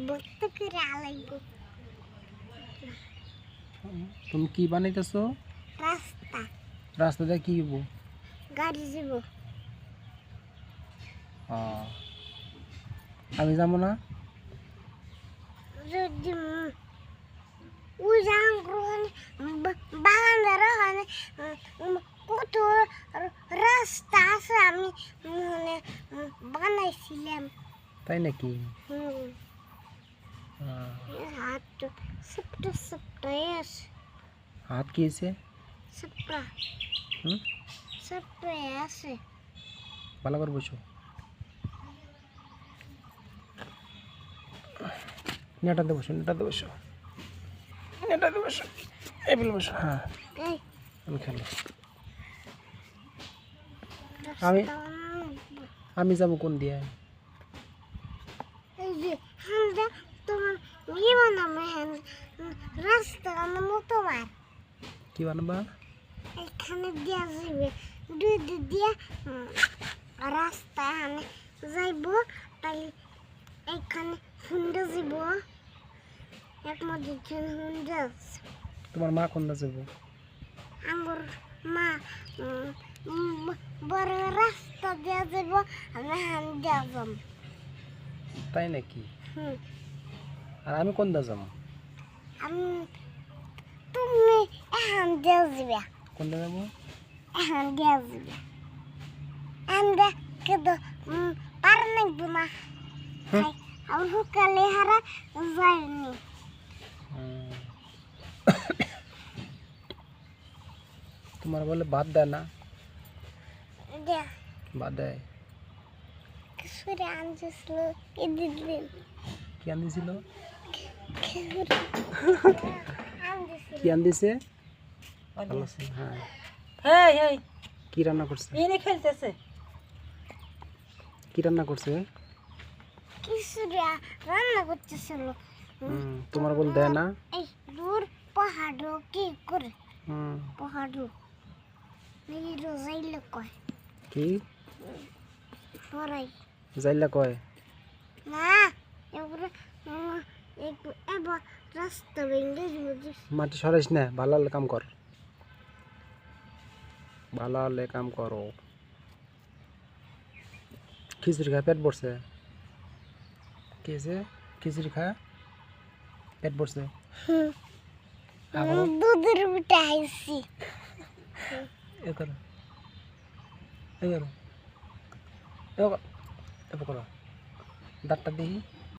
বক্ত করে আলাইব। তুমি কি বানাইতেছো? রাস্তা। রাস্তাতে কি হইব? গাড়ি যাব। আমি যাবো না? যদি উজান গ্রহণ বাগানের ওখানে কত রাস্তা আছে আমি মানে বানাইছিলাম। তাই নাকি? হাত ছোট্ট ছোট্ট আছে। হাত কি হয়েছে? ছোট্ট ছোট্ট আছে। ভালো করে বসো। নেটাতে বসো, নেটাতে বসো, নেটাতে বসো, এগুলো বসো। হ্যাঁ, আমি খেলো। আমি যাবো কোন দিয়ে? এই যে আমরা তোমার কি বানাবো? রাস্তা বানাবো তোমার। কি বানাবা? এখানে দিয়া যাবে দুধ দিয়া রাস্তা এখানে যাইব, তাই এখানে হুন্ডা যাব। এক মধ্যে হুন্ডা তোমার মা কোন যাবো? আমার মা বড় রাস্তা দিয়া যাব, আমি হান দিয়া যাব। তাই নাকি? আর আমি কোন দা যাবো? আমি তুমি এখান দিয়া যাবে। কোন দা যাবো? এখান দিয়া যাবে। আমরা কিন্তু পার নাকবো না। আমি সকালে হারা যাইনি। তোমার বলে বাদ দেয় না? দেখ বাদ দেয়। কিশোরে আনছিল দিদিন। কি আনছিল? আনছিল কি আনদিছে? হ্যাঁ এই কি রান্না করছে? এনে খেলতেছে। কি রান্না করছে? কিশোরে রান্না করতেছিল। তোমার বল দেয় না? এই দূর পাহাড় কি করে? পাহাড় নিরো যাইলে কয় কি পড়াই যাইলা কয়? না এবার এবার রাস্তা ভেঙে যাবে। মাটি সরাইস না, ভালো হলে কাম কর, ভালো হলে কাম করো। খিচুড়ি খা পেট ভরছে? কি হয়েছে? খিচুড়ি খা পেট ভরছে? দুধের পিঠা খাইছি। এ করো, এ করো, এ করো, দাঁতটা দেখি।